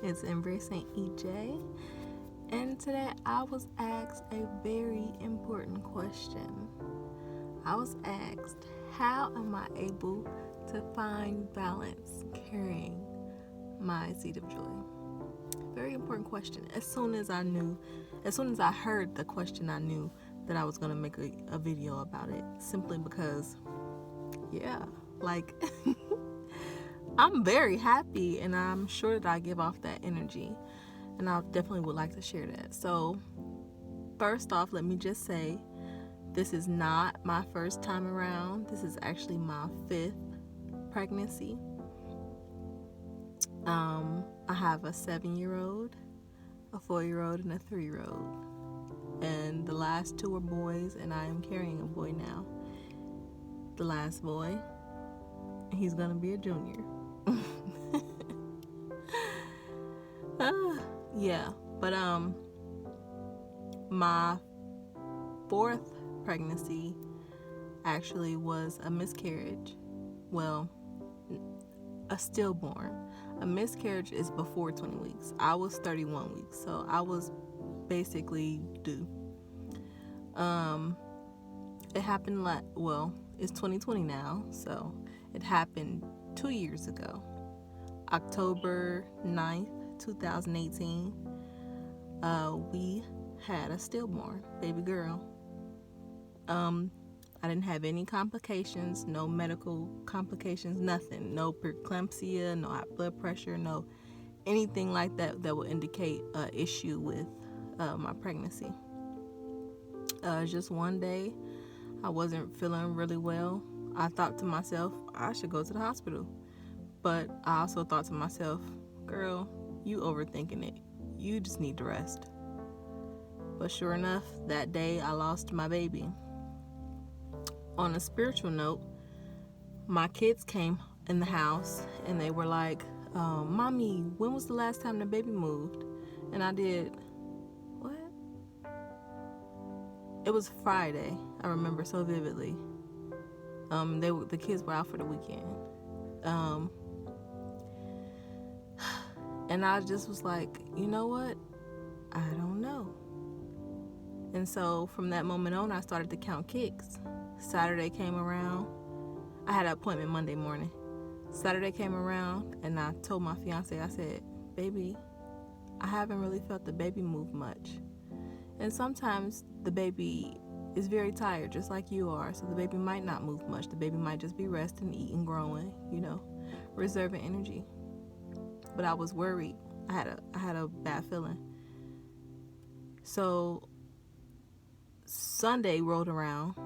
It's Embracing EJ, and today I was asked a very important question. I was asked, how am I able to find balance carrying my seed of joy? Very important question. As soon as I heard the question, I knew that I was going to make a video about it, simply because, like, I'm very happy, and I'm sure that I give off that energy, and I definitely would like to share that. So, first off, let me just say, this is not my first time around. This is actually my 5th pregnancy. I have a 7-year-old, a 4-year-old, and a 3-year-old. And the last 2 are boys, and I am carrying a boy now. The last boy, he's gonna be a junior. But my 4th pregnancy actually was a miscarriage. Well, a stillborn. A miscarriage is before 20 weeks. I was 31 weeks, so I was basically due. It happened it's 2020 now, so it happened 2 years ago. October 9th, 2018, we had a stillborn baby girl. I didn't have any complications, no medical complications, nothing. No preeclampsia, no high blood pressure, no anything like that would indicate an issue with my pregnancy. Just one day, I wasn't feeling really well. I thought to myself, I should go to the hospital. But I also thought to myself, girl, you overthinking it. You just need to rest. But sure enough, that day I lost my baby. On a spiritual note, my kids came in the house and they were like, Mommy, when was the last time the baby moved? And I did, what? It was Friday. I remember so vividly. The kids were out for the weekend. And I just was like, you know what? I don't know. And so from that moment on, I started to count kicks. Saturday came around. I had an appointment Monday morning. Saturday came around, and I told my fiance, I said, baby, I haven't really felt the baby move much. And sometimes the baby is very tired, just like you are. So the baby might not move much. The baby might just be resting, eating, growing, reserving energy. But I was worried. I had a bad feeling. So Sunday rolled around,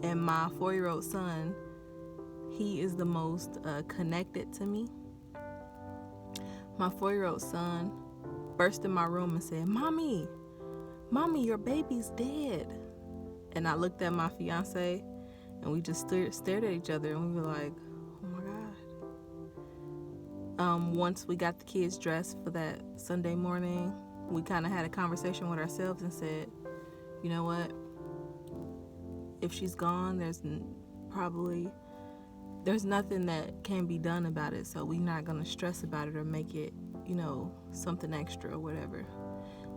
and my 4-year-old son, he is the most connected to me. My 4-year-old son burst in my room and said, Mommy, your baby's dead. And I looked at my fiance, and we just stared at each other, and we were like, oh my God. Once we got the kids dressed for that Sunday morning, we kind of had a conversation with ourselves and said, you know what? If she's gone, there's nothing that can be done about it. So we're not going to stress about it or make it, something extra or whatever.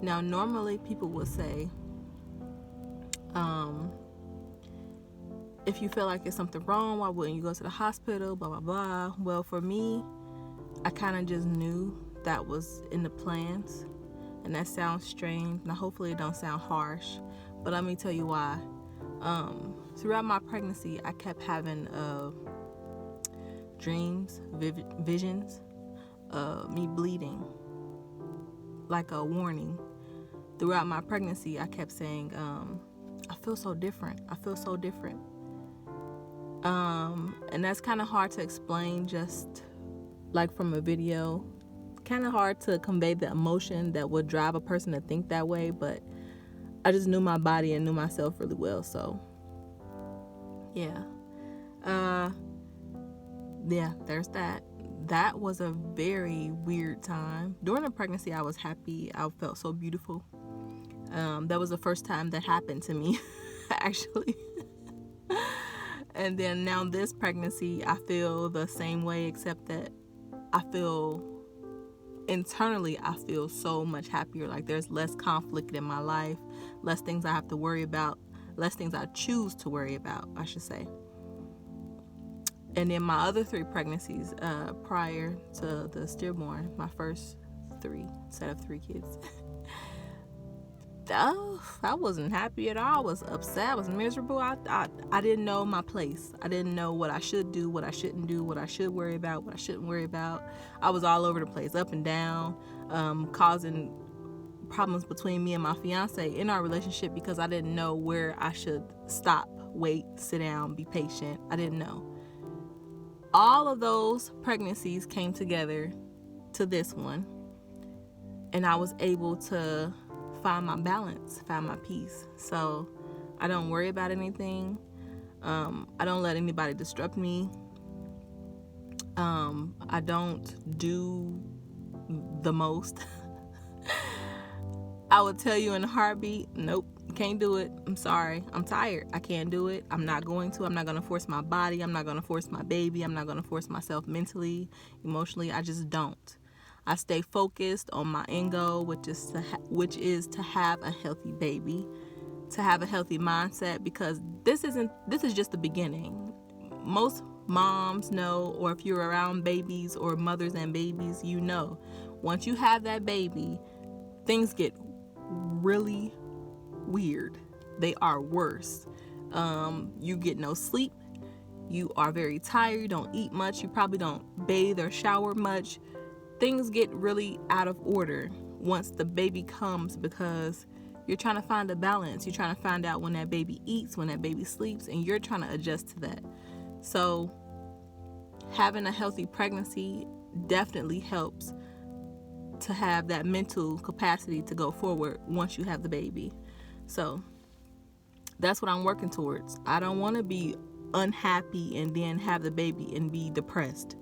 Now, normally people would say, if you feel like there's something wrong, why wouldn't you go to the hospital, blah, blah, blah. Well, for me, I kind of just knew that was in the plans. And that sounds strange. Now, hopefully it don't sound harsh. But let me tell you why. Throughout my pregnancy, I kept having dreams, visions of me bleeding, like a warning. Throughout my pregnancy, I kept saying, I feel so different. I feel so different. And that's kind of hard to explain just like from a video. Kind of hard to convey the emotion that would drive a person to think that way, but I just knew my body and knew myself really well, so there's that. That was a very weird time. During the pregnancy, I was happy. I felt so beautiful. That was the first time that happened to me, actually. And then now this pregnancy, I feel the same way, except that I feel internally I feel so much happier. Like there's less conflict in my life, less things I have to worry about, less things I choose to worry about, I should say. And then my other 3 pregnancies prior to the stillborn, my first 3 set of 3 kids, I wasn't happy at all. I was upset. I was miserable. I didn't know my place. I didn't know what I should do, what I shouldn't do, what I should worry about, what I shouldn't worry about. I was all over the place, up and down, causing problems between me and my fiance in our relationship because I didn't know where I should stop, wait, sit down, be patient. I didn't know. All of those pregnancies came together to this one, and I was able to find my balance, find my peace. So I don't worry about anything. I don't let anybody disrupt me. I don't do the most. I would tell you in a heartbeat, nope, can't do it. I'm sorry. I'm tired. I can't do it. I'm not going to. I'm not going to force my body. I'm not going to force my baby. I'm not going to force myself mentally, emotionally. I just don't. I stay focused on my end goal, which is to have a healthy baby, to have a healthy mindset, because this is just the beginning. Most moms know, or if you're around babies or mothers and babies, you know, once you have that baby, things get really weird. They are worse. You get no sleep. You are very tired. You don't eat much. You probably don't bathe or shower much. Things get really out of order once the baby comes, because you're trying to find a balance. You're trying to find out when that baby eats, when that baby sleeps, and you're trying to adjust to that. So having a healthy pregnancy definitely helps to have that mental capacity to go forward once you have the baby. So that's what I'm working towards. I don't want to be unhappy and then have the baby and be depressed.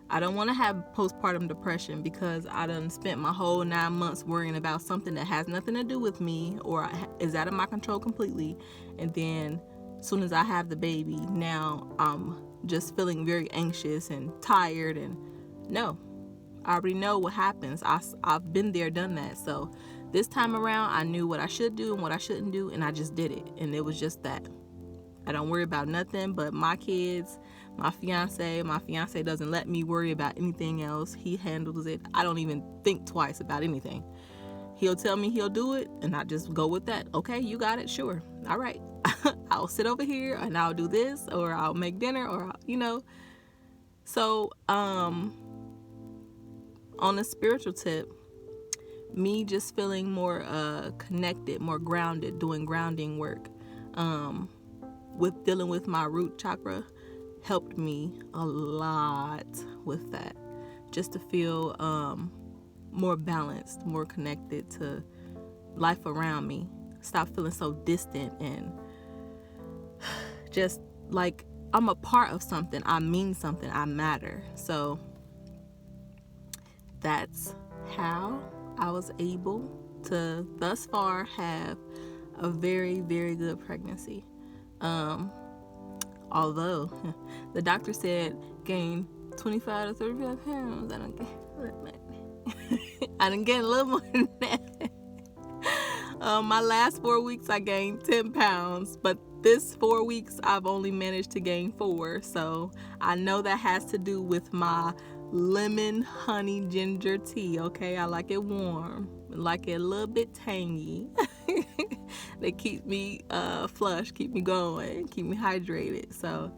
I don't want to have postpartum depression because I done spent my whole 9 months worrying about something that has nothing to do with me or is out of my control completely. And then as soon as I have the baby, now I'm just feeling very anxious and tired. And no, I already know what happens. I've been there, done that. So this time around, I knew what I should do and what I shouldn't do, and I just did it. And it was just that. I don't worry about nothing but my kids, my fiance. My fiance doesn't let me worry about anything else. He handles it. I don't even think twice about anything. He'll tell me he'll do it, and I just go with that. Okay, you got it, sure. All right. I'll sit over here and I'll do this, or I'll make dinner, or So, on a spiritual tip, me just feeling more connected, more grounded, doing grounding work, with dealing with my root chakra helped me a lot with that. Just to feel more balanced, more connected to life around me. Stop feeling so distant and just like I'm a part of something. I mean something. I matter. So that's how I was able to thus far have a very, very good pregnancy. Although the doctor said gain 25 to 35 pounds, I didn't get a little more than that. My last 4 weeks I gained 10 pounds, but this 4 weeks I've only managed to gain 4. So I know that has to do with my lemon honey ginger tea. Okay, I like it warm, I like it a little bit tangy. They keep me flush, keep me going, keep me hydrated. So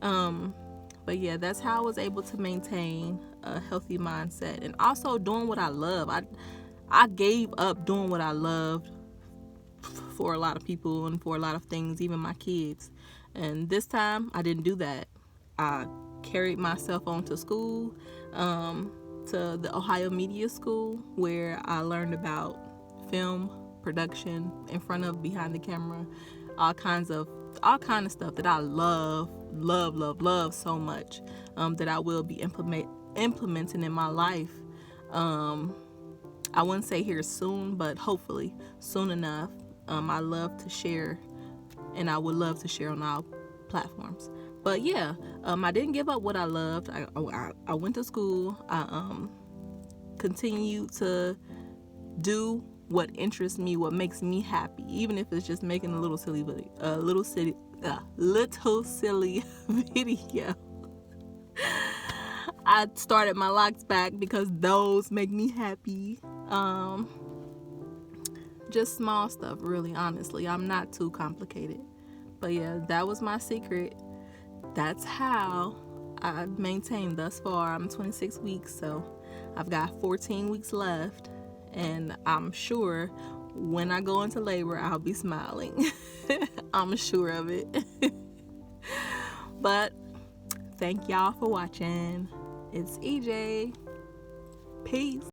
but yeah, that's how I was able to maintain a healthy mindset and also doing what I love. I gave up doing what I loved for a lot of people and for a lot of things, even my kids. And this time I didn't do that. I carried myself on to school, to the Ohio Media School, where I learned about film production, in front of, behind the camera, all kind of stuff that I love so much, that I will be implementing in my life. I wouldn't say here soon, but hopefully soon enough. I love to share, and I would love to share on all platforms. But yeah, I didn't give up what I loved. I went to school. I continue to do what interests me, what makes me happy, even if it's just making a little silly video. I started my locks back because those make me happy. Just small stuff, really, honestly. I'm not too complicated. But yeah, that was my secret. That's how I maintained thus far. I'm 26 weeks, so I've got 14 weeks left. And I'm sure when I go into labor, I'll be smiling. I'm sure of it. But thank y'all for watching. It's EJ. Peace.